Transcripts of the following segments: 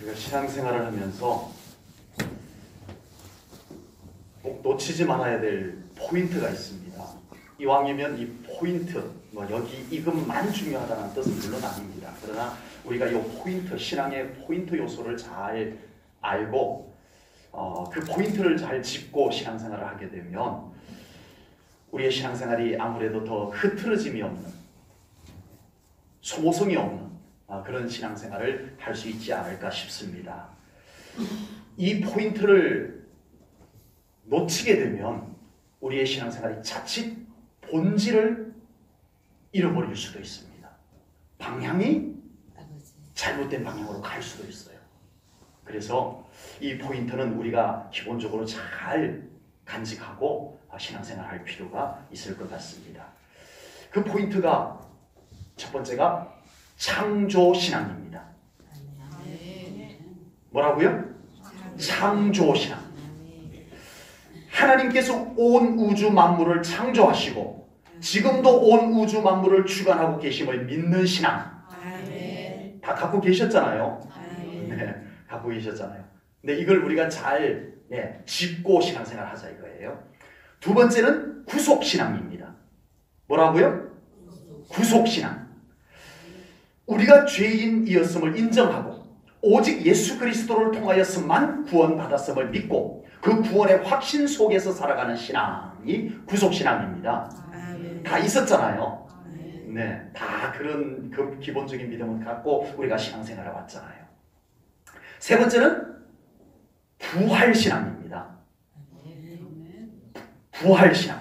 우리가 신앙생활을 하면서 꼭 놓치지 말아야 될 포인트가 있습니다. 이왕이면 이 포인트, 여기 이것만 중요하다는 뜻은 물론 아닙니다. 그러나 우리가 이 포인트, 신앙의 포인트 요소를 잘 알고 그 포인트를 잘 짚고 신앙생활을 하게 되면 우리의 신앙생활이 아무래도 더 흐트러짐이 없는, 소모성이 없는 그런 신앙생활을 할 수 있지 않을까 싶습니다. 이 포인트를 놓치게 되면 우리의 신앙생활이 자칫 본질을 잃어버릴 수도 있습니다. 방향이 잘못된 방향으로 갈 수도 있어요. 그래서 이 포인트는 우리가 기본적으로 잘 간직하고 신앙생활 할 필요가 있을 것 같습니다. 그 포인트가 첫 번째가 창조신앙입니다. 뭐라고요? 창조신앙. 하나님께서 온 우주 만물을 창조하시고 지금도 온 우주 만물을 주관하고 계심을 믿는 신앙. 다 갖고 계셨잖아요. 네, 갖고 계셨잖아요. 근데 이걸 우리가 잘 짚고 신앙생활 하자 이거예요. 두 번째는 구속신앙입니다. 뭐라고요? 구속신앙. 우리가 죄인이었음을 인정하고 오직 예수 그리스도를 통하여서만 구원받았음을 믿고 그 구원의 확신 속에서 살아가는 신앙이 구속신앙입니다. 다 있었잖아요. 네, 다 그런 그 기본적인 믿음을 갖고 우리가 신앙생활을 왔잖아요. 세 번째는 부활신앙입니다. 부활신앙.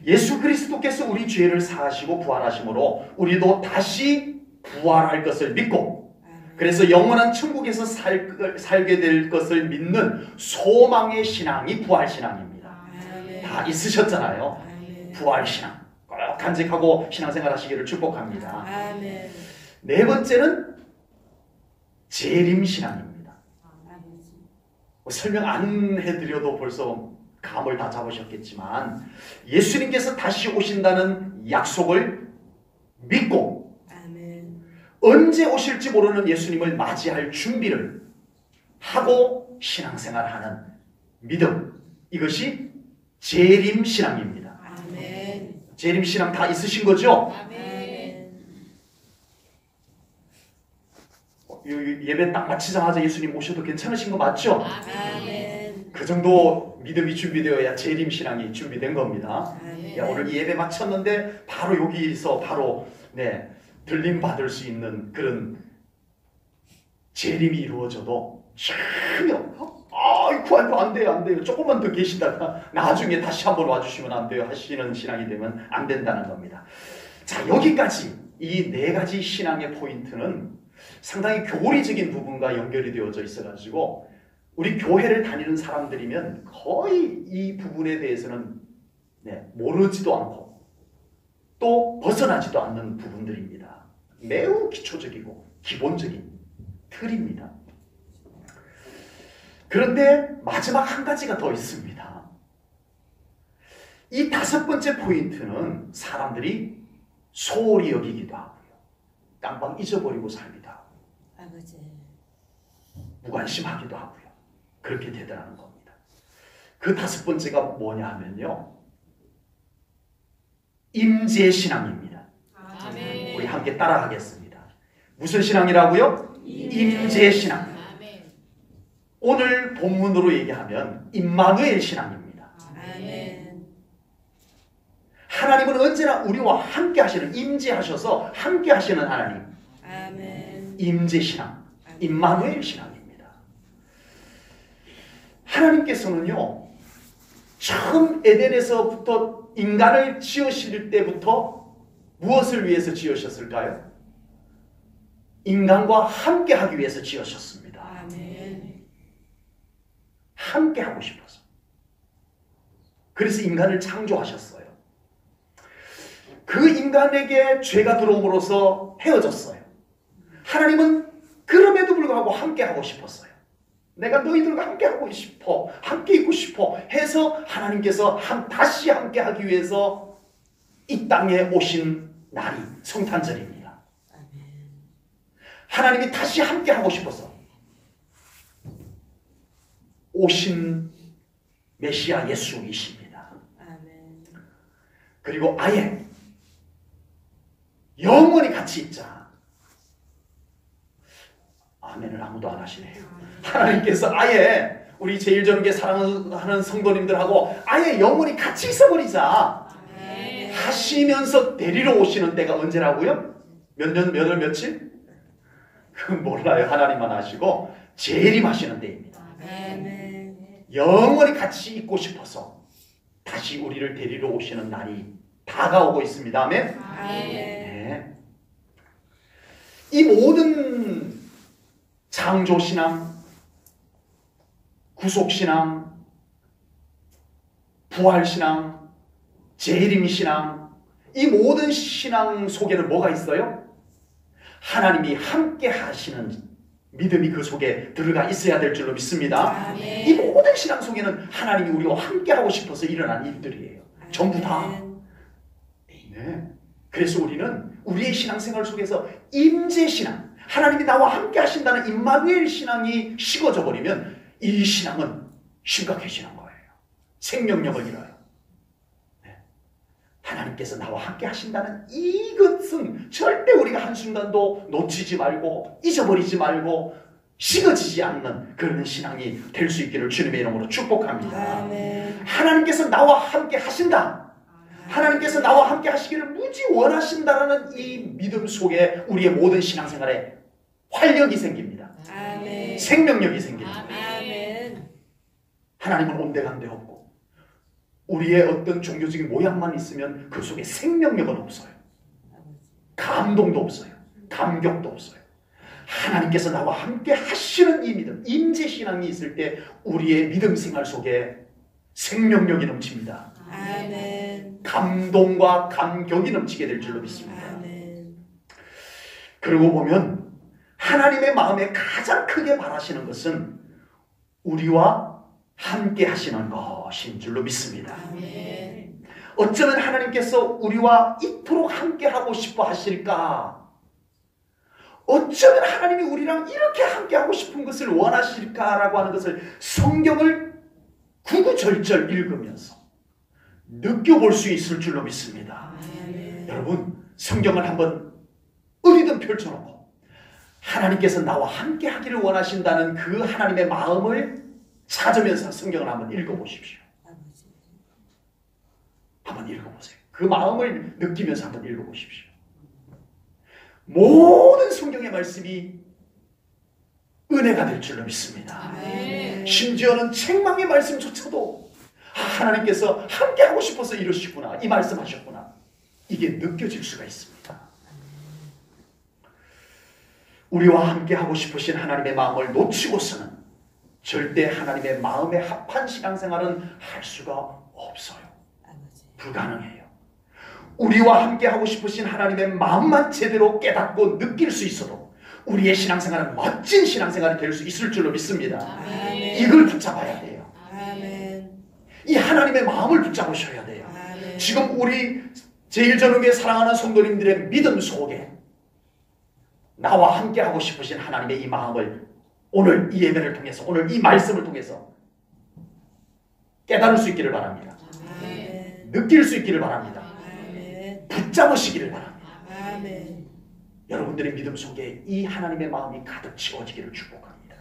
예수 그리스도께서 우리 죄를 사하시고 부활하심으로 우리도 다시 부활할 것을 믿고 그래서 영원한 천국에서 살게 될 것을 믿는 소망의 신앙이 부활신앙입니다. 다 있으셨잖아요. 부활신앙 꼭 간직하고 신앙생활 하시기를 축복합니다. 네 번째는 재림신앙입니다. 설명 안 해드려도 벌써 감을 다 잡으셨겠지만 예수님께서 다시 오신다는 약속을 믿고 언제 오실지 모르는 예수님을 맞이할 준비를 하고 신앙생활하는 믿음, 이것이 재림신앙입니다. 재림신앙 다 있으신 거죠? 예배 딱 마치자마자 예수님 오셔도 괜찮으신 거 맞죠? 그 정도 믿음이 준비되어야 재림신앙이 준비된 겁니다. 오늘 예배 마쳤는데 바로 여기서 바로 들림 받을 수 있는 그런 재림이 이루어져도 전혀 아이고 안 돼요. 조금만 더 계시다가 나중에 다시 한번 와주시면 안 돼요 하시는 신앙이 되면 안 된다는 겁니다. 자, 여기까지 이 네 가지 신앙의 포인트는 상당히 교리적인 부분과 연결이 되어져 있어가지고 우리 교회를 다니는 사람들이면 거의 이 부분에 대해서는 모르지도 않고 또 벗어나지도 않는 부분들입니다. 매우 기초적이고 기본적인 틀입니다. 그런데 마지막 한 가지가 더 있습니다. 이 다섯 번째 포인트는 사람들이 소홀히 여기기도 하고요. 깜빡 잊어버리고 살기도 하고 무관심하기도 하고요. 그렇게 되더라는 겁니다. 그 다섯 번째가 뭐냐 하면요. 임재신앙입니다. 우리 함께 따라하겠습니다. 무슨 신앙이라고요? 임재신앙. 오늘 본문으로 얘기하면 임마누엘 신앙입니다. 하나님은 언제나 우리와 함께 하시는, 임재하셔서 함께 하시는 하나님. 임재신앙, 임마누엘 신앙입니다. 하나님께서는요, 처음 에덴에서부터 인간을 지으실 때부터 무엇을 위해서 지으셨을까요? 인간과 함께 하기 위해서 지으셨습니다. 함께 하고 싶어서. 그래서 인간을 창조하셨어요. 그 인간에게 죄가 들어옴으로써 헤어졌어요. 하나님은 그럼에도 불구하고 함께 하고 싶었어요. 내가 너희들과 함께 하고 싶어, 함께 있고 싶어 해서 하나님께서 다시 함께 하기 위해서 이 땅에 오신 날이 성탄절입니다. 하나님이 다시 함께 하고 싶어서 오신 메시아 예수이십니다. 그리고 아예 영원히 같이 있자. 아멘을 아무도 안 하시네요. 하나님께서 아예 우리 제일전후교 사랑하는 성도님들하고 아예 영원히 같이 있어버리자 하시면서 데리러 오시는 때가 언제라고요? 몇 년, 몇 월, 며칠? 그건 몰라요. 하나님만 아시고 재림하시는 때입니다. 영원히 같이 있고 싶어서 다시 우리를 데리러 오시는 날이 다가오고 있습니다. 아멘? 네. 이 모든 창조신앙, 구속신앙, 부활신앙, 재림신앙, 이 모든 신앙 속에는 뭐가 있어요? 하나님이 함께 하시는 믿음이 그 속에 들어가 있어야 될 줄로 믿습니다. 이 모든 신앙 속에는 하나님이 우리와 함께 하고 싶어서 일어난 일들이에요. 전부 다. 네. 그래서 우리는 우리의 신앙생활 속에서 임재신앙, 하나님이 나와 함께 하신다는 임마누엘 신앙이 식어져 버리면 이 신앙은 심각해지는 거예요. 생명력을 잃어요. 네. 하나님께서 나와 함께 하신다는 이것은 절대 우리가 한순간도 놓치지 말고 잊어버리지 말고 식어지지 않는 그런 신앙이 될 수 있기를 주님의 이름으로 축복합니다. 하나님께서 나와 함께 하신다. 하나님께서 나와 함께 하시기를 무지 원하신다라는 이 믿음 속에 우리의 모든 신앙생활에 활력이 생깁니다. 생명력이 생깁니다. 하나님은 온데간데 없고 우리의 어떤 종교적인 모양만 있으면 그 속에 생명력은 없어요. 감동도 없어요. 감격도 없어요. 하나님께서 나와 함께 하시는 이 믿음, 임재신앙이 있을 때 우리의 믿음 생활 속에 생명력이 넘칩니다. 감동과 감격이 넘치게 될 줄로 믿습니다. 그러고 보면 하나님의 마음에 가장 크게 바라시는 것은 우리와 함께 하시는 것인 줄로 믿습니다. 어쩌면 하나님께서 우리와 이토록 함께 하고 싶어 하실까? 어쩌면 하나님이 우리랑 이렇게 함께 하고 싶은 것을 원하실까라고 하는 것을 성경을 구구절절 읽으면서 느껴볼 수 있을 줄로 믿습니다. 여러분, 성경을 한번 어디든 펼쳐놓고 하나님께서 나와 함께 하기를 원하신다는 그 하나님의 마음을 찾으면서 성경을 한번 읽어보십시오. 한번 읽어보세요. 그 마음을 느끼면서 한번 읽어보십시오. 모든 성경의 말씀이 은혜가 될 줄로 믿습니다. 심지어는 책망의 말씀조차도 하나님께서 함께 하고 싶어서 이러시구나, 이 말씀하셨구나, 이게 느껴질 수가 있습니다. 우리와 함께 하고 싶으신 하나님의 마음을 놓치고서는 절대 하나님의 마음에 합한 신앙생활은 할 수가 없어요. 불가능해요. 우리와 함께 하고 싶으신 하나님의 마음만 제대로 깨닫고 느낄 수 있어도 우리의 신앙생활은 멋진 신앙생활이 될 수 있을 줄로 믿습니다. 이걸 붙잡아야 돼요. 이 하나님의 마음을 붙잡으셔야 돼요. 지금 우리 제일전후교회 사랑하는 성도님들의 믿음 속에 나와 함께 하고 싶으신 하나님의 이 마음을 오늘 이 예배를 통해서, 오늘 이 말씀을 통해서 깨달을 수 있기를 바랍니다. 느낄 수 있기를 바랍니다. 붙잡으시기를 바랍니다. 여러분들의 믿음 속에 이 하나님의 마음이 가득 채워지기를 축복합니다.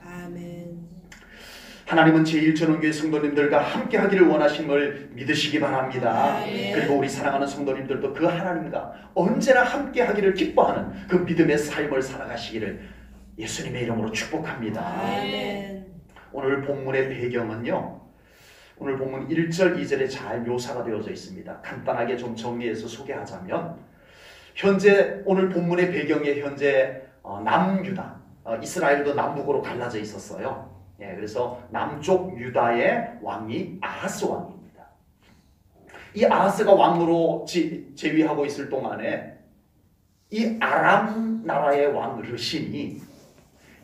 하나님은 제1전원교회 성도님들과 함께 하기를 원하신 걸 믿으시기 바랍니다. 그리고 우리 사랑하는 성도님들도 그 하나님과 언제나 함께 하기를 기뻐하는 그 믿음의 삶을 살아가시기를 예수님의 이름으로 축복합니다. 오늘 본문의 배경은요, 오늘 본문 1절, 2절에 잘 묘사가 되어져 있습니다. 간단하게 좀 정리해서 소개하자면, 현재 오늘 본문의 배경에 현재 남유다, 이스라엘도 남북으로 갈라져 있었어요. 예, 그래서 남쪽 유다의 왕이 아하스 왕입니다. 이 아하스가 왕으로 재위하고 있을 동안에 이 아람 나라의 왕 르신이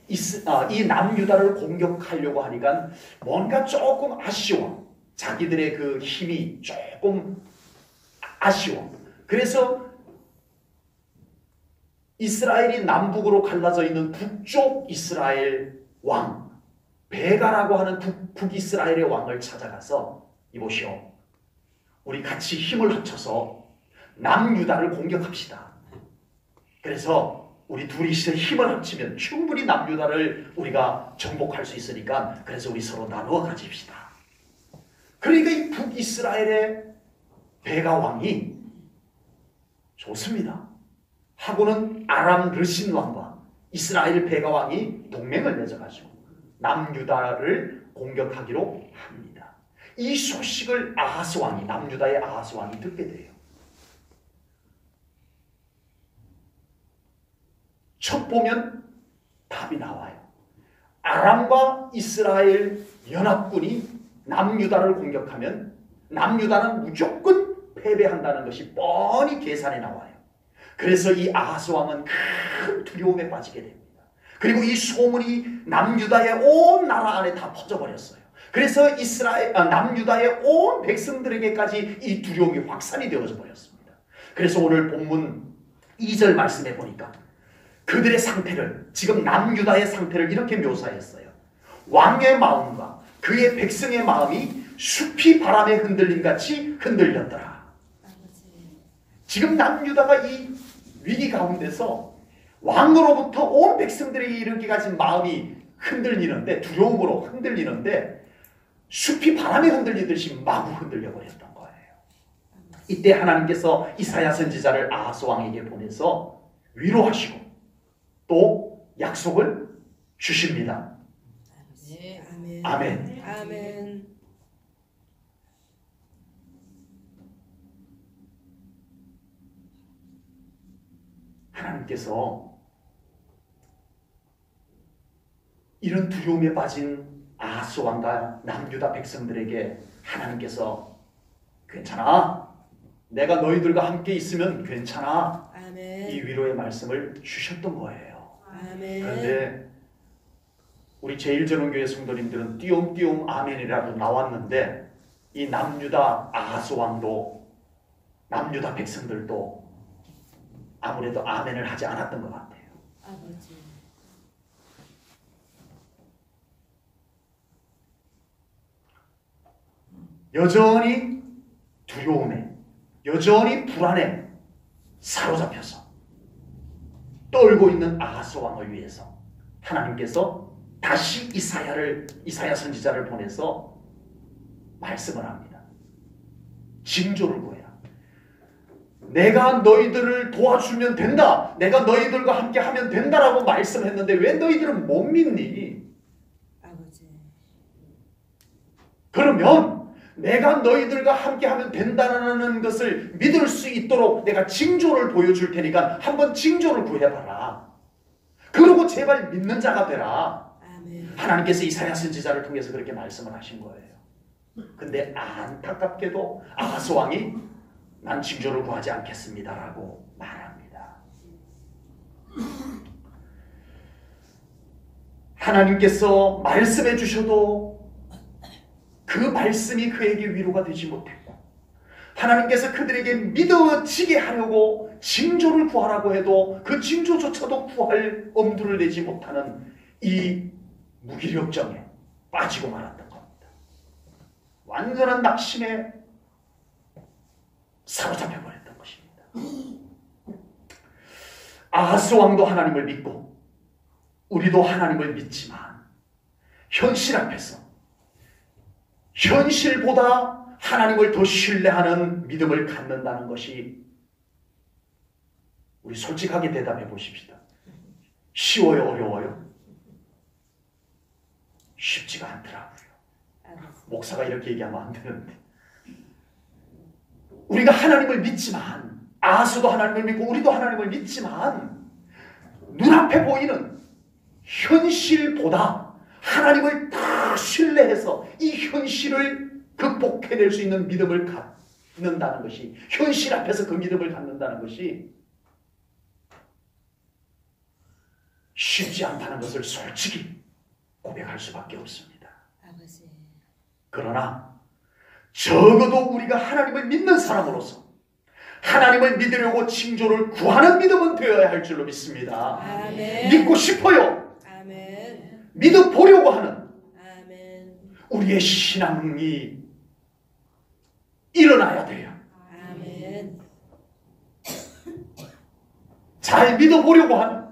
이 남유다를 공격하려고 하니까 뭔가 조금 아쉬워. 자기들의 그 힘이 조금 아쉬워. 그래서 이스라엘이 남북으로 갈라져 있는 북쪽 이스라엘 왕 베가라고 하는 북이스라엘의 왕을 찾아가서 이보시오, 우리 같이 힘을 합쳐서 남유다를 공격합시다. 그래서 우리 둘이서 힘을 합치면 충분히 남유다를 우리가 정복할 수 있으니까 그래서 우리 서로 나누어 가집시다. 그러니까 이 북이스라엘의 베가 왕이 좋습니다 하고는 아람 르신 왕과 이스라엘 베가 왕이 동맹을 맺어가지고 남유다를 공격하기로 합니다. 이 소식을 아하스 왕이, 남유다의 아하스 왕이 듣게 돼요. 첫 보면 답이 나와요. 아람과 이스라엘 연합군이 남유다를 공격하면 남유다는 무조건 패배한다는 것이 뻔히 계산에 나와요. 그래서 이 아하스 왕은 큰 두려움에 빠지게 됩니다. 그리고 이 소문이 남유다의 온 나라 안에 다 퍼져버렸어요. 그래서 남유다의 온 백성들에게까지 이 두려움이 확산이 되어져 버렸습니다. 그래서 오늘 본문 2절 말씀해 보니까 그들의 상태를, 지금 남유다의 상태를 이렇게 묘사했어요. 왕의 마음과 그의 백성의 마음이 숲이 바람에 흔들림같이 흔들렸더라. 지금 남유다가 이 위기 가운데서 왕으로부터 온 백성들에게 이르기까지 마음이 흔들리는데, 두려움으로 흔들리는데 숲이 바람에 흔들리듯이 마구 흔들려 버렸던 거예요. 이때 하나님께서 이사야 선지자를 아하스 왕에게 보내서 위로하시고 또 약속을 주십니다. 아멘. 아멘. 아멘. 하나님께서 이런 두려움에 빠진 아하스 왕과 남유다 백성들에게 하나님께서 괜찮아, 내가 너희들과 함께 있으면 괜찮아, 아멘. 이 위로의 말씀을 주셨던 거예요. 아멘. 그런데 우리 제1전원교회 성도님들은 띄엄띄엄 아멘이라도 나왔는데 이 남유다 아하스 왕도 남유다 백성들도 아무래도 아멘을 하지 않았던 것 같아요. 아버지. 여전히 두려움에, 여전히 불안에 사로잡혀서 떨고 있는 아하스 왕을 위해서 하나님께서 다시 이사야 선지자를 보내서 말씀을 합니다. 징조를 구해라. 내가 너희들을 도와주면 된다, 내가 너희들과 함께 하면 된다라고 말씀했는데 왜 너희들은 못 믿니? 아버지. 그러면 내가 너희들과 함께 하면 된다는 것을 믿을 수 있도록 내가 징조를 보여줄 테니까 한번 징조를 구해봐라. 그러고 제발 믿는 자가 되라. 아멘. 하나님께서 이사야 선지자를 통해서 그렇게 말씀을 하신 거예요. 근데 안타깝게도 아하스 왕이 난 징조를 구하지 않겠습니다라고 말합니다. 하나님께서 말씀해 주셔도 그 말씀이 그에게 위로가 되지 못했고, 하나님께서 그들에게 믿어지게 하려고 징조를 구하라고 해도 그 징조조차도 구할 엄두를 내지 못하는 이 무기력정에 빠지고 말았던 겁니다. 완전한 낙심에 사로잡혀 버렸던 것입니다. 아하스 왕도 하나님을 믿고 우리도 하나님을 믿지만 현실 앞에서 현실보다 하나님을 더 신뢰하는 믿음을 갖는다는 것이, 우리 솔직하게 대답해 보십시다. 쉬워요, 어려워요? 쉽지가 않더라고요. 목사가 이렇게 얘기하면 안 되는데, 우리가 하나님을 믿지만, 아하스도 하나님을 믿고 우리도 하나님을 믿지만 눈앞에 보이는 현실보다 하나님을 더 신뢰해서 이 현실을 극복해낼 수 있는 믿음을 갖는다는 것이, 현실 앞에서 그 믿음을 갖는다는 것이 쉽지 않다는 것을 솔직히 고백할 수밖에 없습니다. 아버지. 그러나 적어도 우리가 하나님을 믿는 사람으로서 하나님을 믿으려고 징조를 구하는 믿음은 되어야 할 줄로 믿습니다. 아멘. 믿고 싶어요. 아멘. 믿어보려고 하는, 우리의 신앙이 일어나야 돼요. 아멘. 잘 믿어보려고 하는,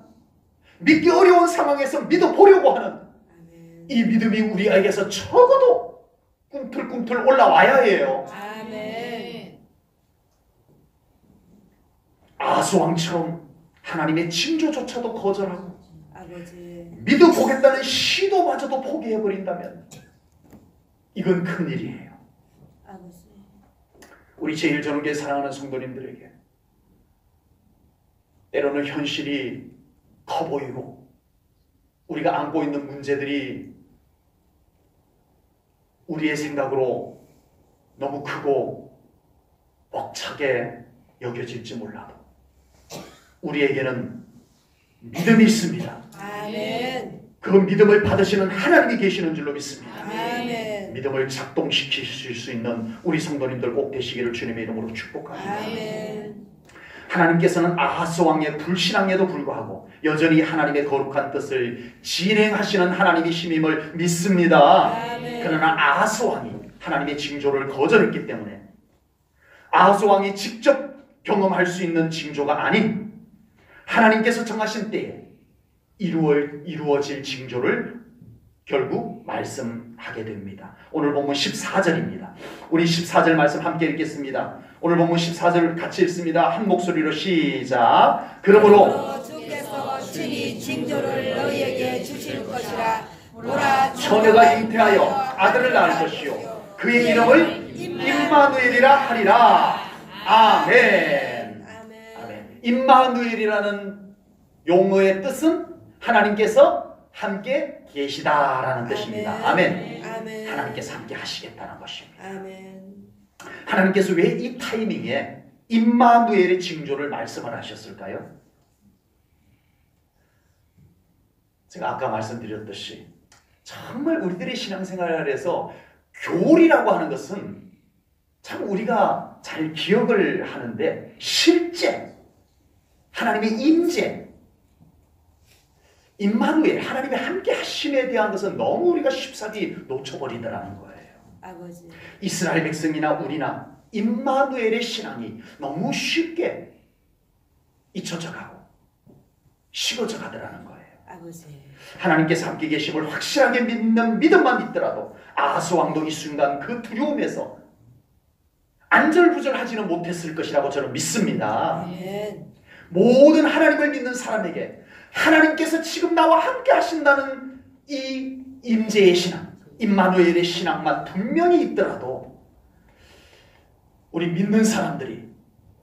믿기 어려운 상황에서 믿어보려고 하는 아멘. 이 믿음이 우리에게서 적어도 꿈틀꿈틀 올라와야 해요. 아멘. 아하스왕처럼 하나님의 징조조차도 거절하고 아버지. 믿어보겠다는 시도마저도 포기해버린다면 이건 큰일이에요. 아버지. 우리 제1전후교회 사랑하는 성도님들에게 때로는 현실이 커 보이고 우리가 안고 있는 문제들이 우리의 생각으로 너무 크고 벅차게 여겨질지 몰라도 우리에게는 믿음이 있습니다. 아멘. 그 믿음을 받으시는 하나님이 계시는 줄로 믿습니다. 아멘. 믿음을 작동시키실 수 있는 우리 성도님들 꼭 되시기를 주님의 이름으로 축복합니다. 아멘. 하나님께서는 아하스 왕의 불신앙에도 불구하고 여전히 하나님의 거룩한 뜻을 진행하시는 하나님이심임을 믿습니다. 아멘. 그러나 아하스 왕이 하나님의 징조를 거절했기 때문에 아하스 왕이 직접 경험할 수 있는 징조가 아닌 하나님께서 정하신 때에 이루어질 징조를 결국 말씀하게 됩니다. 오늘 본문 14절입니다. 우리 14절 말씀 함께 읽겠습니다. 오늘 본문 14절 같이 읽습니다. 한 목소리로 시작. 그러므로 주께서 친히 징조를 너희에게 주실 것이라. 보라, 처녀가 잉태하여 아들을 낳을 것이요 그의 이름을 임마누엘이라 하리라. 아멘. 아멘. 임마누엘이라는 용어의 뜻은 하나님께서 함께 계시다라는 뜻입니다. 아멘. 아멘. 하나님께서 함께 하시겠다는 것입니다. 아멘. 하나님께서 왜 이 타이밍에 임마누엘의 징조를 말씀을 하셨을까요? 제가 아까 말씀드렸듯이 정말 우리들의 신앙생활에서 교리라고 하는 것은 참 우리가 잘 기억을 하는데 실제 하나님의 임재, 임마누엘, 하나님의 함께 하심에 대한 것은 너무 우리가 쉽사리 놓쳐버리더라는 거예요. 아버지. 이스라엘 백성이나 우리나 임마누엘의 신앙이 너무 쉽게 잊혀져 가고 식어져 가더라는 거예요. 아버지. 하나님께서 함께 계심을 확실하게 믿는 믿음만 있더라도 아하스 왕도 이 순간 그 두려움에서 안절부절하지는 못했을 것이라고 저는 믿습니다. 아멘. 모든 하나님을 믿는 사람에게 하나님께서 지금 나와 함께 하신다는 이 임재의 신앙, 임마누엘의 신앙만 분명히 있더라도 우리 믿는 사람들이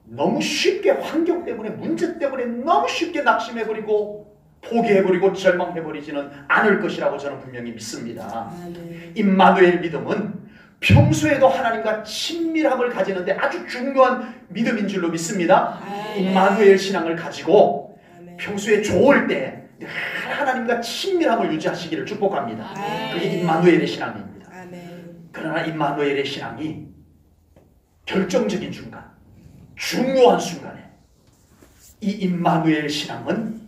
너무 쉽게 환경 때문에, 문제 때문에 너무 쉽게 낙심해버리고 포기해버리고 절망해버리지는 않을 것이라고 저는 분명히 믿습니다. 아멘. 임마누엘 믿음은 평소에도 하나님과 친밀함을 가지는데 아주 중요한 믿음인 줄로 믿습니다. 임마누엘 신앙을 가지고 아멘. 평소에 좋을 때 하나님과 친밀함을 유지하시기를 축복합니다. 그게 임마누엘의 신앙입니다. 아멘. 그러나 임마누엘의 신앙이 결정적인 순간, 중요한 순간에 이 임마누엘 신앙은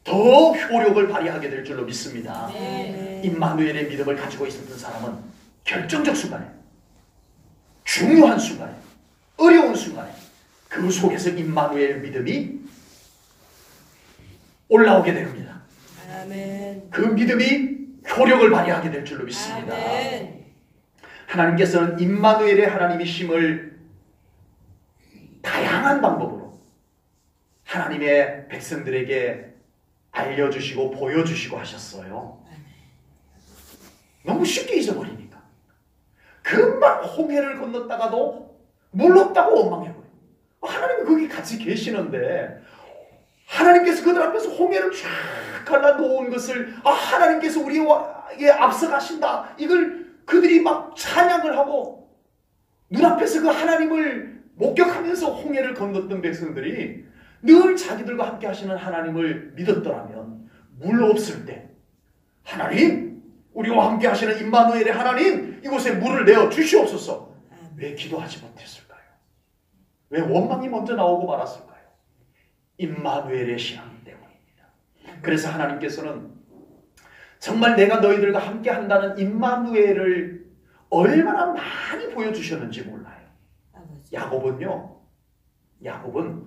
더 효력을 발휘하게 될 줄로 믿습니다. 아멘. 임마누엘의 믿음을 가지고 있었던 사람은 결정적 순간에, 중요한 순간에, 어려운 순간에 그 속에서 임마누엘 믿음이 올라오게 됩니다. 아멘. 그 믿음이 효력을 발휘하게 될 줄로 믿습니다. 아멘. 하나님께서는 임마누엘의 하나님이심을 다양한 방법으로 하나님의 백성들에게 알려주시고 보여주시고 하셨어요. 너무 쉽게 잊어버리니까. 금방 홍해를 건넜다가도 물 없다고 원망해버려요. 하나님이 거기 같이 계시는데 하나님께서 그들 앞에서 홍해를 쫙 갈라놓은 것을 하나님께서 우리에게 앞서가신다. 이걸 그들이 막 찬양을 하고 눈앞에서 그 하나님을 목격하면서 홍해를 건넜던 백성들이 늘 자기들과 함께 하시는 하나님을 믿었더라면 물 없을 때 하나님, 우리와 함께 하시는 임마누엘의 하나님, 이곳에 물을 내어 주시옵소서. 왜 기도하지 못했을까요? 왜 원망이 먼저 나오고 말았을까요? 임마누엘의 신앙 때문입니다. 그래서 하나님께서는 정말 내가 너희들과 함께 한다는 임마누엘을 얼마나 많이 보여주셨는지 몰라요. 아버지. 야곱은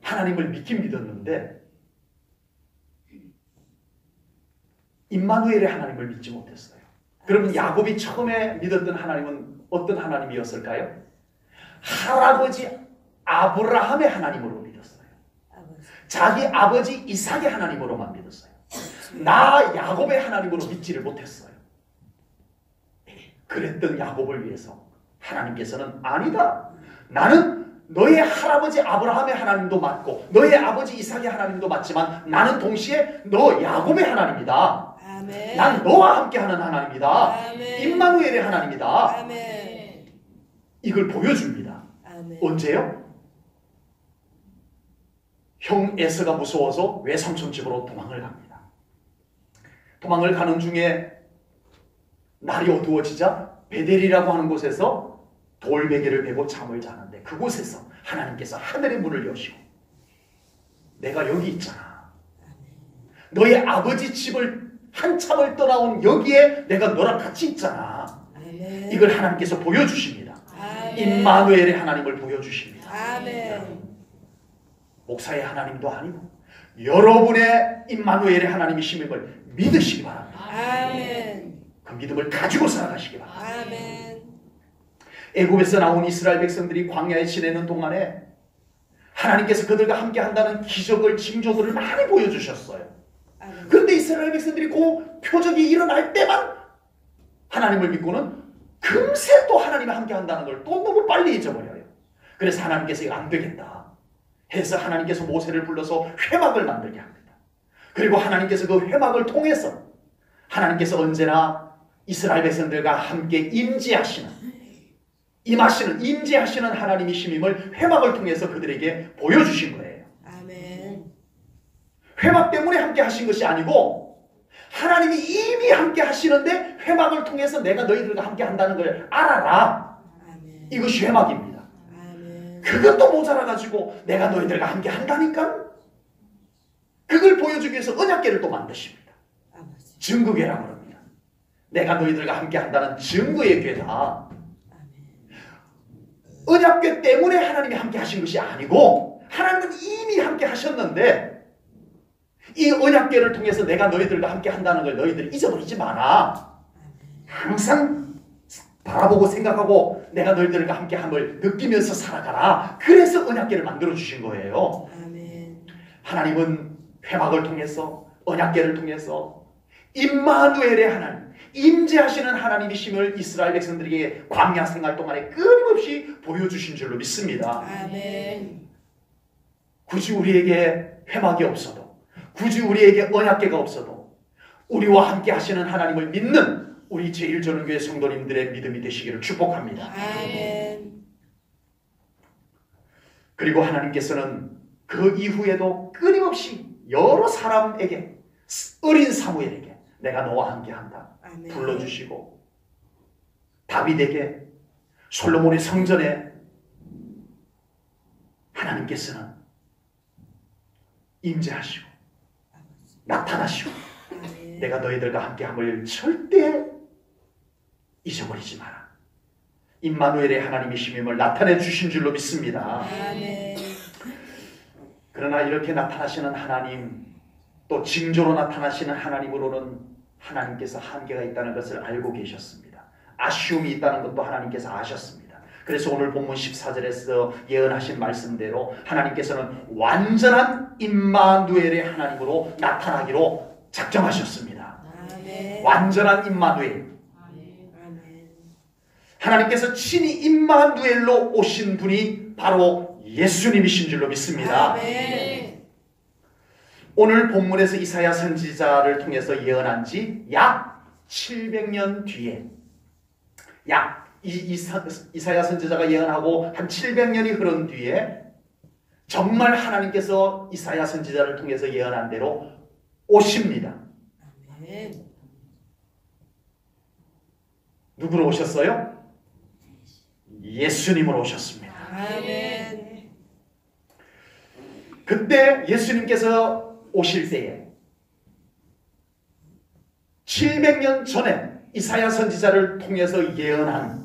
하나님을 믿긴 믿었는데 임마누엘의 하나님을 믿지 못했어요. 그러면 야곱이 처음에 믿었던 하나님은 어떤 하나님이었을까요? 할아버지 아브라함의 하나님으로 믿었어요. 아버지. 자기 아버지 이삭의 하나님으로만 믿었어요. 나 야곱의 하나님으로 믿지를 못했어요. 그랬던 야곱을 위해서 하나님께서는 아니다. 나는 너의 할아버지 아브라함의 하나님도 맞고 너의 아버지 이삭의 하나님도 맞지만 나는 동시에 너 야곱의 하나님이다. 아멘. 난 너와 함께하는 하나님이다. 아멘. 임마누엘의 하나님이다. 아멘. 이걸 보여줍니다. 아멘. 언제요? 형 에서가 무서워서 외삼촌 집으로 도망을 갑니다. 도망을 가는 중에 날이 어두워지자 베델이라고 하는 곳에서 돌베개를 베고 잠을 자는데 그곳에서 하나님께서 하늘의 문을 여시고 내가 여기 있잖아. 너의 아버지 집을 한참을 떠나온 여기에 내가 너랑 같이 있잖아. 아멘. 이걸 하나님께서 보여주십니다. 아멘. 임마누엘의 하나님을 보여주십니다. 아멘. 목사의 하나님도 아니고 여러분의 임마누엘의 하나님이심을 믿으시기 바랍니다. 아멘. 그 믿음을 가지고 살아가시기 바랍니다. 아멘. 애굽에서 나온 이스라엘 백성들이 광야에 지내는 동안에 하나님께서 그들과 함께 한다는 기적을 징조들을 많이 보여주셨어요. 아멘. 그런데 이스라엘 백성들이 그 표적이 일어날 때만 하나님을 믿고는 금세 또 하나님이 함께 한다는 걸 또 너무 빨리 잊어버려요. 그래서 하나님께서 이거 안 되겠다 해서 하나님께서 모세를 불러서 회막을 만들게 합니다. 그리고 하나님께서 그 회막을 통해서 하나님께서 언제나 이스라엘 백성들과 함께 임하시는 하나님이심임을 회막을 통해서 그들에게 보여주신 거예요. 아멘. 회막 때문에 함께 하신 것이 아니고 하나님이 이미 함께 하시는데 회막을 통해서 내가 너희들과 함께 한다는 걸 알아라. 아멘. 이것이 회막입니다. 아멘. 그것도 모자라가지고 내가 너희들과 함께 한다니까? 그걸 보여주기 위해서 언약궤를 또 만드십니다. 아버지. 증거궤라고 합니다. 내가 너희들과 함께 한다는 증거의 궤다. 언약궤 때문에 하나님이 함께 하신 것이 아니고 하나님은 이미 함께 하셨는데 이 언약궤를 통해서 내가 너희들과 함께 한다는 걸 너희들이 잊어버리지 마라. 항상 바라보고 생각하고 내가 너희들과 함께 함을 느끼면서 살아가라. 그래서 언약궤를 만들어 주신 거예요. 아멘. 하나님은 회막을 통해서 언약궤를 통해서 임마누엘의 하나님, 임재하시는 하나님이심을 이스라엘 백성들에게 광야 생활 동안에 끊임없이 보여주신 줄로 믿습니다. 아멘. 굳이 우리에게 회막이 없어도, 굳이 우리에게 언약궤가 없어도 우리와 함께 하시는 하나님을 믿는 우리 제1조는교회 성도님들의 믿음이 되시기를 축복합니다. 아멘. 그리고 하나님께서는 그 이후에도 끊임없이 여러 사람에게, 어린 사무엘에게 내가 너와 함께 한다 아멘. 불러주시고, 다윗에게, 솔로몬의 성전에 하나님께서는 임재하시고 나타나시고 아멘. 내가 너희들과 함께함을 절대 잊어버리지 마라. 임마누엘의 하나님이심임을 나타내 주신 줄로 믿습니다. 아멘. 그러나 이렇게 나타나시는 하나님, 또 징조로 나타나시는 하나님으로는 하나님께서 한계가 있다는 것을 알고 계셨습니다. 아쉬움이 있다는 것도 하나님께서 아셨습니다. 그래서 오늘 본문 14절에서 예언하신 말씀대로 하나님께서는 완전한 임마누엘의 하나님으로 나타나기로 작정하셨습니다. 아멘. 완전한 임마누엘. 아멘. 하나님께서 친히 임마누엘로 오신 분이 바로 예수님이신 줄로 믿습니다. 아멘. 오늘 본문에서 이사야 선지자를 통해서 예언한 지 약 700년 뒤에, 이사야 선지자가 예언하고 한 700년이 흐른 뒤에 정말 하나님께서 이사야 선지자를 통해서 예언한 대로 오십니다. 아멘. 누구로 오셨어요? 예수님으로 오셨습니다. 아멘. 그때 예수님께서 오실 때에 700년 전에 이사야 선지자를 통해서 예언한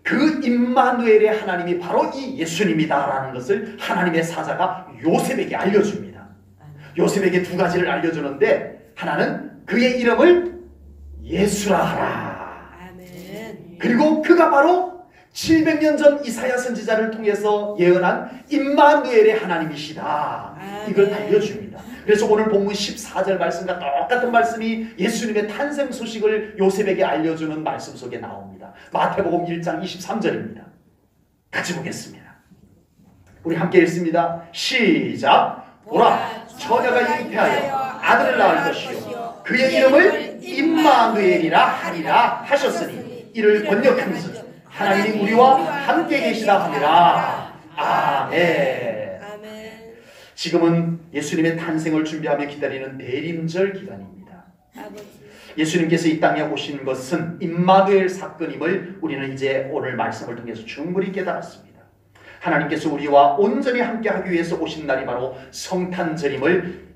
그 임마누엘의 하나님이 바로 이 예수님이다라는 것을 하나님의 사자가 요셉에게 알려줍니다. 요셉에게 두 가지를 알려주는데 하나는 그의 이름을 예수라 하라. 아멘. 그리고 그가 바로 700년 전 이사야 선지자를 통해서 예언한 임마누엘의 하나님이시다. 이걸 알려줍니다. 그래서 오늘 본문 14절 말씀과 똑같은 말씀이 예수님의 탄생 소식을 요셉에게 알려주는 말씀 속에 나옵니다. 마태복음 1장 23절입니다. 같이 보겠습니다. 우리 함께 읽습니다. 시작. 보라, 처녀가 잉태하여 아들을 낳을 것이요 그의 이름을 임마누엘이라 하리라 하셨으니 이를 번역하면서 하나님이 우리와 함께 계시다 하니라. 아멘. 아멘. 지금은 예수님의 탄생을 준비하며 기다리는 대림절 기간입니다. 아버지. 예수님께서 이 땅에 오신 것은 임마누엘 사건임을 우리는 이제 오늘 말씀을 통해서 충분히 깨달았습니다. 하나님께서 우리와 온전히 함께하기 위해서 오신 날이 바로 성탄절임을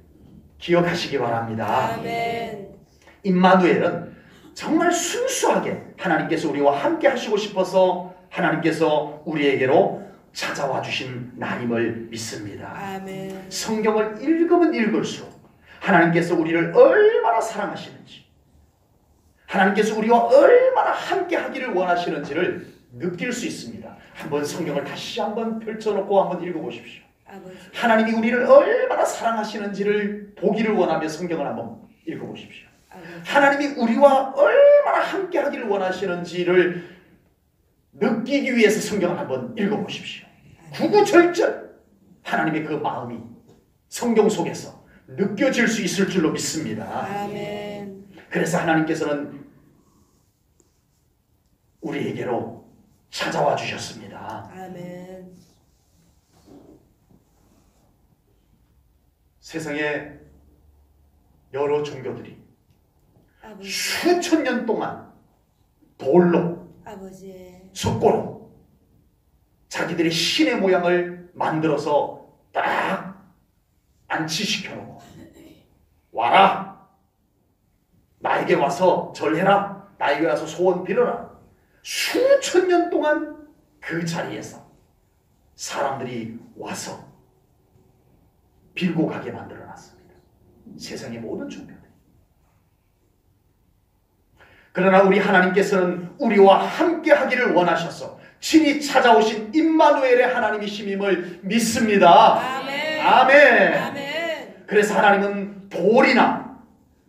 기억하시기 바랍니다. 아멘. 임마누엘은 정말 순수하게 하나님께서 우리와 함께 하시고 싶어서 하나님께서 우리에게로 찾아와 주신 날임을 믿습니다. 아멘. 성경을 읽으면 읽을수록 하나님께서 우리를 얼마나 사랑하시는지, 하나님께서 우리와 얼마나 함께 하기를 원하시는지를 느낄 수 있습니다. 한번 성경을 다시 한번 펼쳐놓고 한번 읽어보십시오. 아버지. 하나님이 우리를 얼마나 사랑하시는지를 보기를 원하며 성경을 한번 읽어보십시오. 하나님이 우리와 얼마나 함께 하기를 원하시는지를 느끼기 위해서 성경을 한번 읽어보십시오. 구구절절 하나님의 그 마음이 성경 속에서 느껴질 수 있을 줄로 믿습니다. 아멘. 그래서 하나님께서는 우리에게로 찾아와 주셨습니다. 아멘. 세상에 여러 종교들이 아버지. 수천 년 동안 돌로, 아버지. 석고로 자기들의 신의 모양을 만들어서 딱 안치시켜 놓고 와라, 나에게 와서 절해라, 나에게 와서 소원 빌어라. 수천 년 동안 그 자리에서 사람들이 와서 빌고 가게 만들어놨습니다. 세상의 모든 종교들. 그러나 우리 하나님께서는 우리와 함께 하기를 원하셔서 친히 찾아오신 임마누엘의 하나님이심임을 믿습니다. 아멘. 아멘. 아멘. 그래서 하나님은 돌이나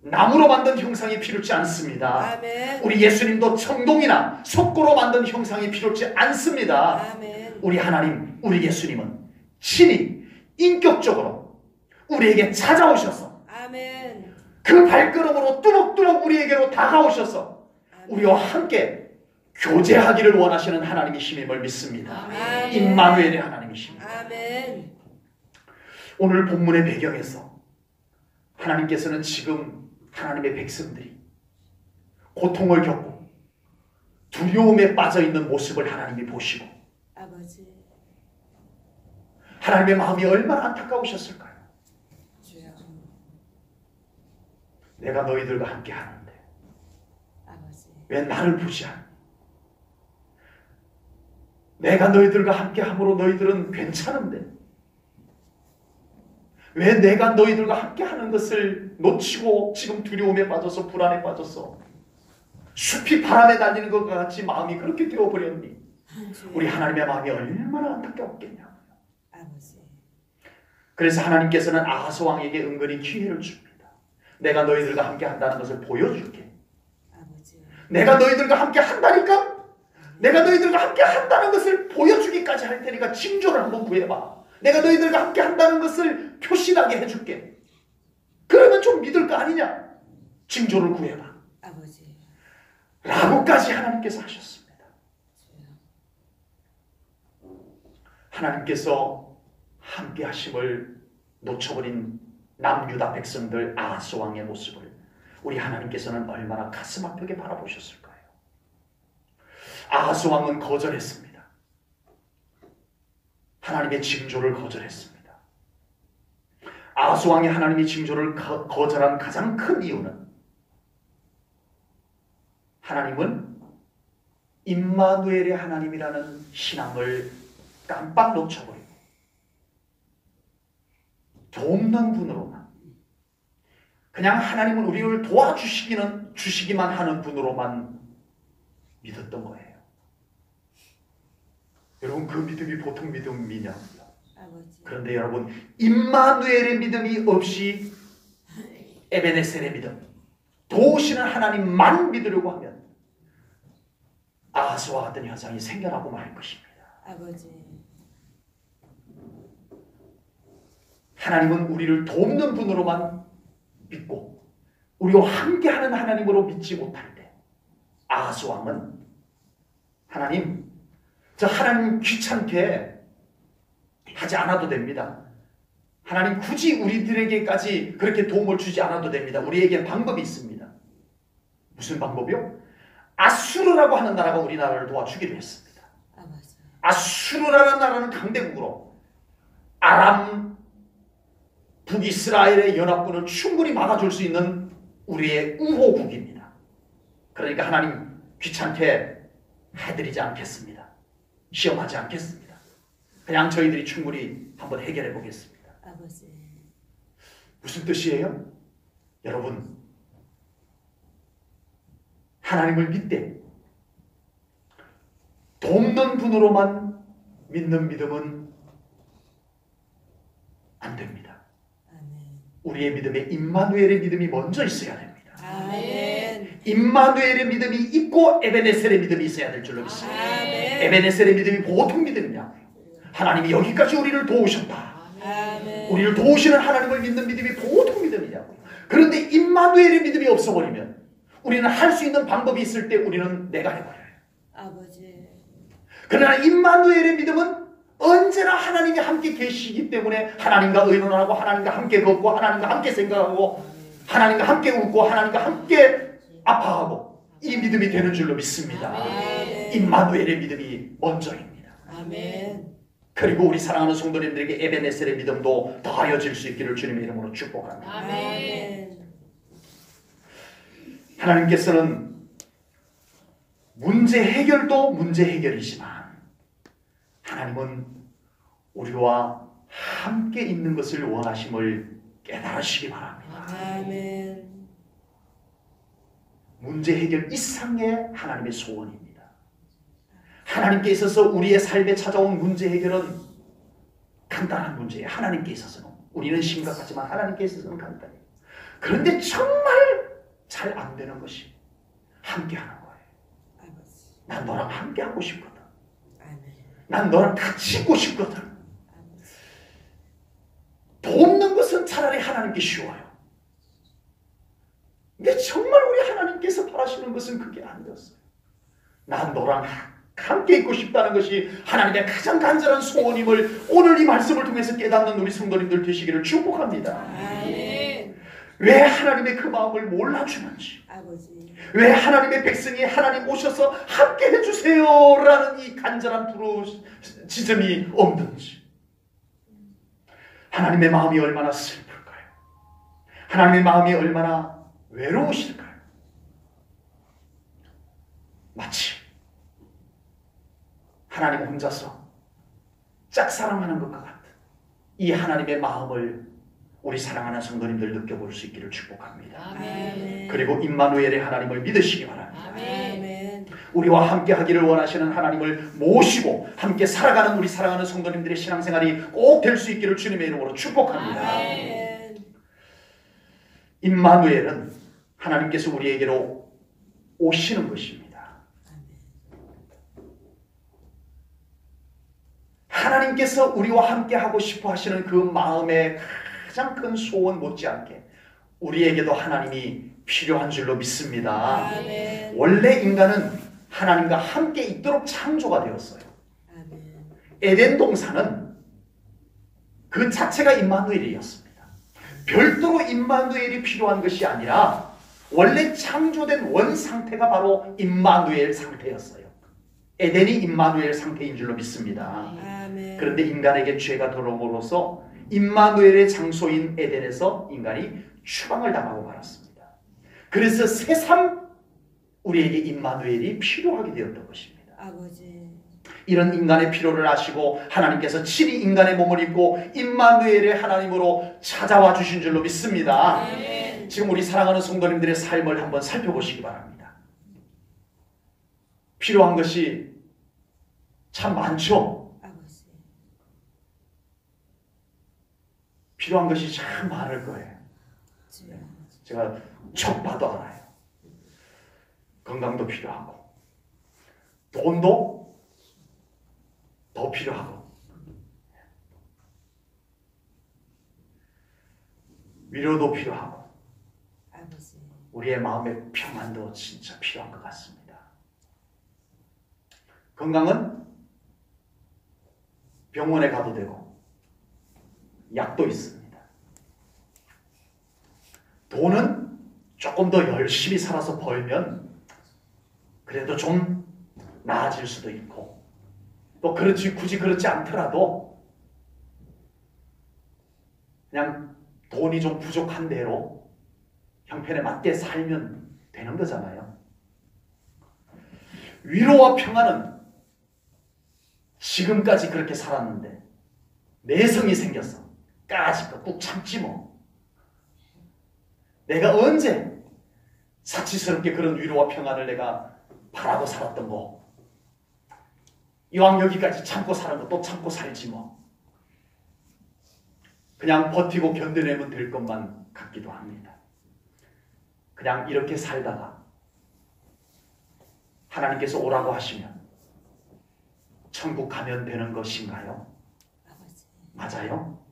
나무로 만든 형상이 필요치 않습니다. 아멘. 우리 예수님도 청동이나 석고로 만든 형상이 필요치 않습니다. 아멘. 우리 하나님, 우리 예수님은 친히 인격적으로 우리에게 찾아오셔서 아멘. 그 발걸음으로 뚜벅뚜벅 우리에게로 다가오셔서 우리와 함께 교제하기를 원하시는 하나님이심임을 믿습니다. 아멘. 임마누엘의 하나님이십니다. 아멘. 오늘 본문의 배경에서 하나님께서는 지금 하나님의 백성들이 고통을 겪고 두려움에 빠져있는 모습을 하나님이 보시고 아버지. 하나님의 마음이 얼마나 안타까우셨을까요? 주여. 내가 너희들과 함께 하는데 아버지. 왜 나를 보지 않니? 내가 너희들과 함께 함으로 너희들은 괜찮은데 왜 내가 너희들과 함께 하는 것을 놓치고 지금 두려움에 빠져서 불안에 빠져서 숲이 바람에 날리는 것과 같이 마음이 그렇게 되어버렸니? 우리 하나님의 마음이 얼마나 안타까웠겠냐. 아버지. 그래서 하나님께서는 아하스 왕에게 은근히 기회를 줍니다. 내가 너희들과 함께 한다는 것을 보여줄게. 아버지. 내가 너희들과 함께 한다니까? 내가 너희들과 함께 한다는 것을 보여주기까지 할 테니까 징조를 한번 구해봐. 내가 너희들과 함께 한다는 것을 표시나게 해줄게. 그러면 좀 믿을 거 아니냐? 징조를 구해봐. 아버지. 라고까지 하나님께서 하셨습니다. 하나님께서 함께 하심을 놓쳐버린 남유다 백성들 아하스 왕의 모습을 우리 하나님께서는 얼마나 가슴 아프게 바라보셨을까요? 아하스 왕은 거절했습니다. 하나님의 징조를 거절했습니다. 아하스 왕이 하나님의 징조를 거절한 가장 큰 이유는 하나님은 임마누엘의 하나님이라는 신앙을 깜빡 놓쳐버리고 돕는 분으로만, 그냥 하나님은 우리를 도와주시기만 하는 분으로만 믿었던 거예요. 여러분, 그 믿음이 보통 믿음이냐고요. 그런데 여러분, 임마누엘의 믿음이 없이 에베네셀의 믿음, 도우시는 하나님만 믿으려고 하면 아하스와 같은 현상이 생겨나고 말 것입니다. 아버지. 하나님은 우리를 돕는 분으로만 믿고 우리와 함께하는 하나님으로 믿지 못할 때 아하스 왕은 하나님, 저 하나님 귀찮게 하지 않아도 됩니다. 하나님 굳이 우리들에게까지 그렇게 도움을 주지 않아도 됩니다. 우리에게 방법이 있습니다. 무슨 방법이요? 아수르라고 하는 나라가 우리나라를 도와주기로 했습니다. 아수르라는 나라는 강대국으로 아람 북이스라엘의 연합군을 충분히 막아줄 수 있는 우리의 우호국입니다. 그러니까 하나님 귀찮게 해드리지 않겠습니다. 시험하지 않겠습니다. 그냥 저희들이 충분히 한번 해결해 보겠습니다. 아버지. 무슨 뜻이에요? 여러분, 하나님을 믿되 돕는 분으로만 믿는 믿음은 안 됩니다. 아멘. 우리의 믿음에 임마누엘의 믿음이 먼저 있어야 됩니다. 아멘. 임마누엘의 믿음이 있고 에베네셀의 믿음이 있어야 될 줄로 믿습니다. 아멘. 에베네셀의 믿음이 보통 믿음이냐고요. 하나님이 여기까지 우리를 도우셨다. 아멘. 우리를 도우시는 하나님을 믿는 믿음이 보통 믿음이냐고요. 그런데 임마누엘의 믿음이 없어버리면 우리는 할 수 있는 방법이 있을 때 우리는 내가 해버려요. 아버지. 그러나 임마누엘의 믿음은 언제나 하나님이 함께 계시기 때문에 하나님과 의논하고 하나님과 함께 걷고 하나님과 함께 생각하고 하나님과 함께 웃고 하나님과 함께 아파하고 이 믿음이 되는 줄로 믿습니다. 아멘. 임마누엘의 믿음이 먼저입니다. 아멘. 그리고 우리 사랑하는 성도님들에게 에베네셀의 믿음도 더하여질 수 있기를 주님의 이름으로 축복합니다. 아멘. 하나님께서는 문제 해결도 문제 해결이지만 하나님은 우리와 함께 있는 것을 원하심을 깨달으시기 바랍니다. 아멘. 문제 해결 이상의 하나님의 소원입니다. 하나님께 있어서 우리의 삶에 찾아온 문제 해결은 간단한 문제예요. 하나님께 있어서는. 우리는 심각하지만 하나님께 있어서는 간단해요. 그런데 정말 잘 안 되는 것이 함께하는 거예요. 아버지. 난 너랑 함께하고 싶거든. 아멘. 난 너랑 같이 있고 싶거든. 아버지. 돕는 것은 차라리 하나님께 쉬워요. 근데 정말 우리 하나님께서 바라시는 것은 그게 아니었어요. 난 너랑 함께 있고 싶다는 것이 하나님의 가장 간절한 소원임을 오늘 이 말씀을 통해서 깨닫는 우리 성도님들 되시기를 축복합니다. 아멘. 왜 하나님의 그 마음을 몰라주는지, 아버지. 왜 하나님의 백성이 하나님 오셔서 함께 해주세요 라는 이 간절한 부르짖음이 없는지, 하나님의 마음이 얼마나 슬플까요? 하나님의 마음이 얼마나 외로우실까요? 마치 하나님 혼자서 짝사랑하는 것과 같은 이 하나님의 마음을 우리 사랑하는 성도님들 느껴볼 수 있기를 축복합니다. 아멘. 그리고 임마누엘의 하나님을 믿으시기 바랍니다. 아멘. 우리와 함께 하기를 원하시는 하나님을 모시고 함께 살아가는 우리 사랑하는 성도님들의 신앙생활이 꼭 될 수 있기를 주님의 이름으로 축복합니다. 아멘. 임마누엘은 하나님께서 우리에게로 오시는 것입니다. 하나님께서 우리와 함께 하고 싶어 하시는 그 마음의 가장 큰 소원 못지않게 우리에게도 하나님이 필요한 줄로 믿습니다. 아멘. 원래 인간은 하나님과 함께 있도록 창조가 되었어요. 아멘. 에덴 동산은 그 자체가 임마누엘이었습니다. 별도로 임마누엘이 필요한 것이 아니라 원래 창조된 원 상태가 바로 임마누엘 상태였어요. 에덴이 임마누엘 상태인 줄로 믿습니다. 아멘. 그런데 인간에게 죄가 들어옴으로써 임마누엘의 장소인 에덴에서 인간이 추방을 당하고 말았습니다. 그래서 새삼 우리에게 임마누엘이 필요하게 되었던 것입니다. 아버지. 이런 인간의 필요를 아시고 하나님께서 친히 인간의 몸을 입고 임마누엘의 하나님으로 찾아와 주신 줄로 믿습니다. 아멘. 지금 우리 사랑하는 성도님들의 삶을 한번 살펴보시기 바랍니다. 필요한 것이 참 많죠. 아버지. 필요한 것이 참 많을 거예요. 주여. 제가 척 봐도 알아요. 건강도 필요하고 돈도 더 필요하고 위로도 필요하고 아버지. 우리의 마음의 평안도 진짜 필요한 것 같습니다. 건강은 병원에 가도 되고 약도 있습니다. 돈은 조금 더 열심히 살아서 벌면 그래도 좀 나아질 수도 있고 또 굳이 그렇지 않더라도 그냥 돈이 좀 부족한 대로 형편에 맞게 살면 되는 거잖아요. 위로와 평안은 지금까지 그렇게 살았는데 내성이 생겼어. 까짓거 꾹 참지 뭐. 내가 언제 사치스럽게 그런 위로와 평안을 내가 바라고 살았던 거. 이왕 여기까지 참고 사는 거 또 참고 살지 뭐. 그냥 버티고 견뎌내면 될 것만 같기도 합니다. 그냥 이렇게 살다가 하나님께서 오라고 하시면 천국 가면 되는 것인가요? 아버지. 맞아요?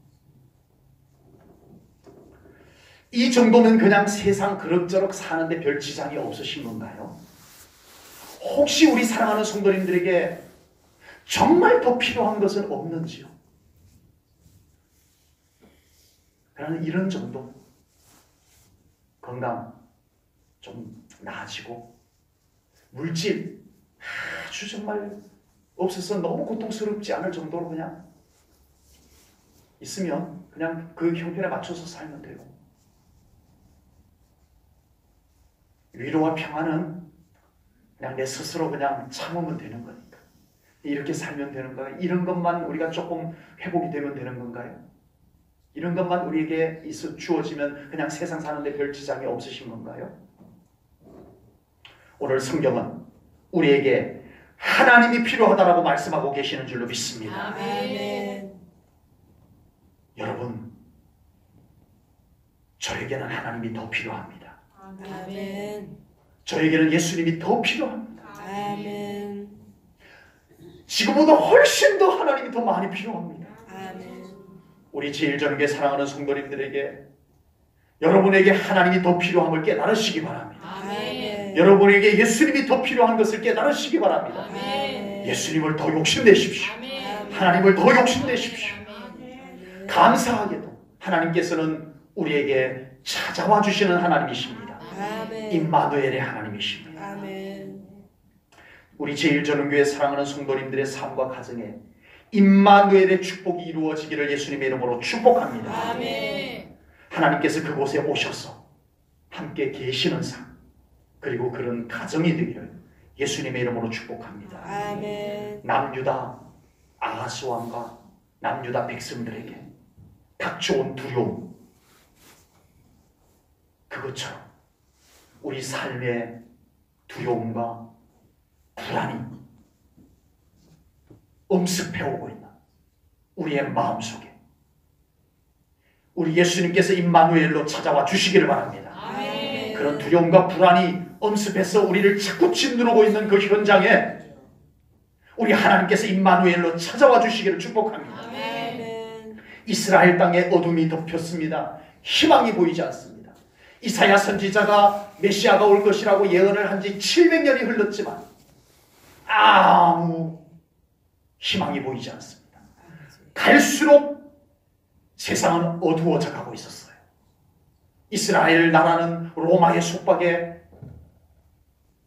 이 정도면 그냥 세상 그럭저럭 사는데 별 지장이 없으신 건가요? 혹시 우리 사랑하는 성도님들에게 정말 더 필요한 것은 없는지요? 그러나 이런 정도 건강 좀 나아지고 물질 아주 정말 없어서 너무 고통스럽지 않을 정도로 그냥 있으면 그냥 그 형편에 맞춰서 살면 되고 위로와 평안은 그냥 내 스스로 그냥 참으면 되는 거니까 이렇게 살면 되는 거예요. 이런 것만 우리가 조금 회복이 되면 되는 건가요? 이런 것만 우리에게 주어지면 그냥 세상 사는데 별 지장이 없으신 건가요? 오늘 성경은 우리에게 하나님이 필요하다라고 말씀하고 계시는 줄로 믿습니다. 아멘. 여러분, 저에게는 하나님이 더 필요합니다. 아멘. 저에게는 예수님이 더 필요합니다. 아멘. 지금보다 훨씬 더 하나님이 더 많이 필요합니다. 아멘. 우리 제1전교회 사랑하는 성도님들에게 여러분에게 하나님이 더 필요함을 깨달으시기 바랍니다. 아멘. 여러분에게 예수님이 더 필요한 것을 깨달으시기 바랍니다. 아멘. 예수님을 더 욕심내십시오. 아멘. 하나님을 더 욕심내십시오. 아멘. 감사하게도 하나님께서는 우리에게 찾아와 주시는 하나님이십니다. 아멘. 임마누엘의 하나님이십니다. 아멘. 우리 제1전교회 사랑하는 성도님들의 삶과 가정에 임마누엘의 축복이 이루어지기를 예수님의 이름으로 축복합니다. 아멘. 하나님께서 그곳에 오셔서 함께 계시는 삶 그리고 그런 가정이 되기를 예수님의 이름으로 축복합니다. 아멘. 남유다 아하스 왕과 남유다 백성들에게 닥쳐온 두려움 그것처럼 우리 삶의 두려움과 불안이 엄습해오고 있는 우리의 마음속에 우리 예수님께서 임마누엘로 찾아와 주시기를 바랍니다. 아멘. 그런 두려움과 불안이 엄습해서 우리를 자꾸 짓누르고 있는 그 현장에 우리 하나님께서 임마누엘로 찾아와 주시기를 축복합니다. 아멘. 이스라엘 땅에 어둠이 덮였습니다. 희망이 보이지 않습니다. 이사야 선지자가 메시아가 올 것이라고 예언을 한 지 700년이 흘렀지만 아무 희망이 보이지 않습니다. 갈수록 세상은 어두워져 가고 있었어요. 이스라엘 나라는 로마의 속박에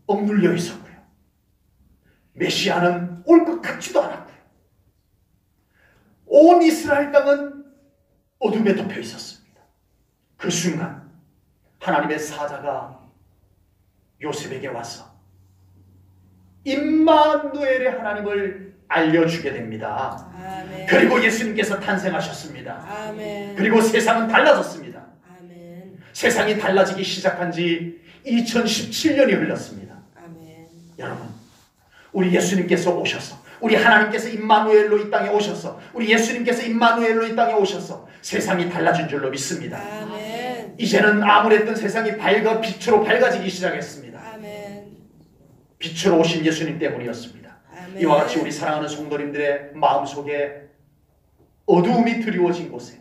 억눌려 있었고요. 메시아는 올 것 같지도 않았고요. 온 이스라엘 땅은 어둠에 덮여 있었습니다. 그 순간 하나님의 사자가 요셉에게 와서 임마누엘의 하나님을 알려주게 됩니다. 아멘. 그리고 예수님께서 탄생하셨습니다. 아멘. 그리고 세상은 달라졌습니다. 아멘. 세상이 달라지기 시작한 지 2017년이 흘렀습니다. 아멘. 여러분, 우리 예수님께서 오셔서, 우리 하나님께서 임마누엘로 이 땅에 오셔서, 우리 예수님께서 임마누엘로 이 땅에 오셔서 세상이 달라진 줄로 믿습니다. 아멘. 이제는 아무랬던 세상이 빛으로 밝아지기 시작했습니다. 아멘. 빛으로 오신 예수님 때문이었습니다. 아멘. 이와 같이 우리 사랑하는 성도님들의 마음속에 어두움이 드리워진 곳에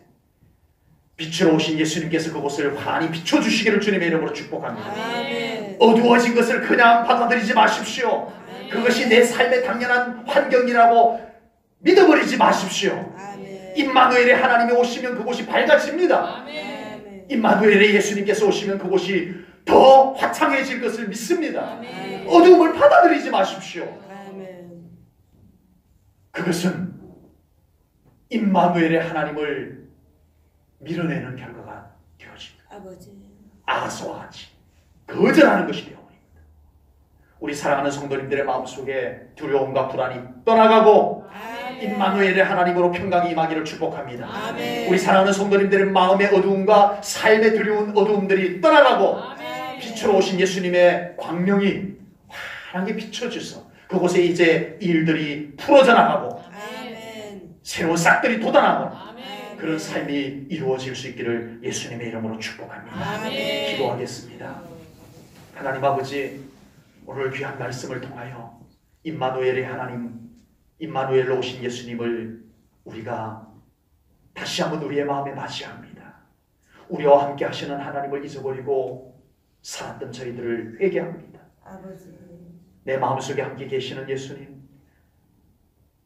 빛으로 오신 예수님께서 그곳을 환히 비춰주시기를 주님의 이름으로 축복합니다. 아멘. 어두워진 것을 그냥 받아들이지 마십시오. 그것이 내 삶의 당연한 환경이라고 믿어버리지 마십시오. 아멘. 임마누엘의 하나님이 오시면 그곳이 밝아집니다. 아멘. 임마누엘의 예수님께서 오시면 그곳이 더 화창해질 것을 믿습니다. 아멘. 어두움을 받아들이지 마십시오. 아멘. 그것은 임마누엘의 하나님을 밀어내는 결과가 되어집니다. 아버지. 아소하지 거절하는 것이 되어버립니다. 우리 사랑하는 성도님들의 마음속에 두려움과 불안이 떠나가고 아멘. 임마누엘의 하나님으로 평강이 임하기를 축복합니다. 아멘. 우리 사랑하는 성도님들의 마음의 어두움과 삶의 두려운 어두움들이 떠나가고 아멘. 빛으로 오신 예수님의 광명이 환하게 비춰져서 그곳에 이제 일들이 풀어져 나가고 아멘. 새로운 싹들이 돋아나고 아멘. 그런 삶이 이루어질 수 있기를 예수님의 이름으로 축복합니다. 아멘. 기도하겠습니다. 하나님 아버지, 오늘 귀한 말씀을 통하여 임마누엘의 하나님, 임마누엘로 오신 예수님을 우리가 다시 한번 우리의 마음에 맞이합니다. 우리와 함께 하시는 하나님을 잊어버리고 살았던 저희들을 회개합니다. 아버지. 내 마음속에 함께 계시는 예수님,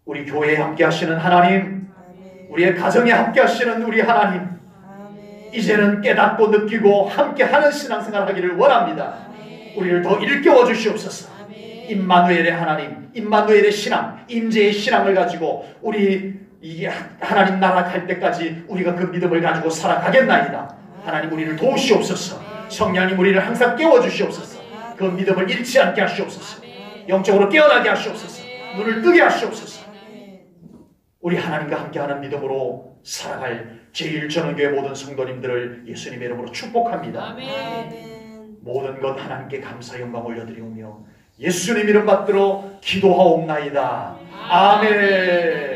우리 교회에 함께 하시는 하나님, 아멘. 우리의 가정에 함께 하시는 우리 하나님, 아멘. 이제는 깨닫고 느끼고 함께하는 신앙생활 하기를 원합니다. 아멘. 우리를 더 일깨워 주시옵소서. 아멘. 임마누엘의 하나님, 임마누엘의 신앙, 임재의 신앙을 가지고 우리 이게 하나님 나라 갈 때까지 우리가 그 믿음을 가지고 살아가겠나이다. 하나님 우리를 도우시옵소서. 성령님 우리를 항상 깨워 주시옵소서. 그 믿음을 잃지 않게 하시옵소서. 영적으로 깨어나게 하시옵소서. 눈을 뜨게 하시옵소서. 우리 하나님과 함께하는 믿음으로 살아갈 제1전원교회 모든 성도님들을 예수님의 이름으로 축복합니다. 아멘. 모든 것 하나님께 감사 영광 올려드리오며 예수님 이름 받들어 기도하옵나이다. 아멘.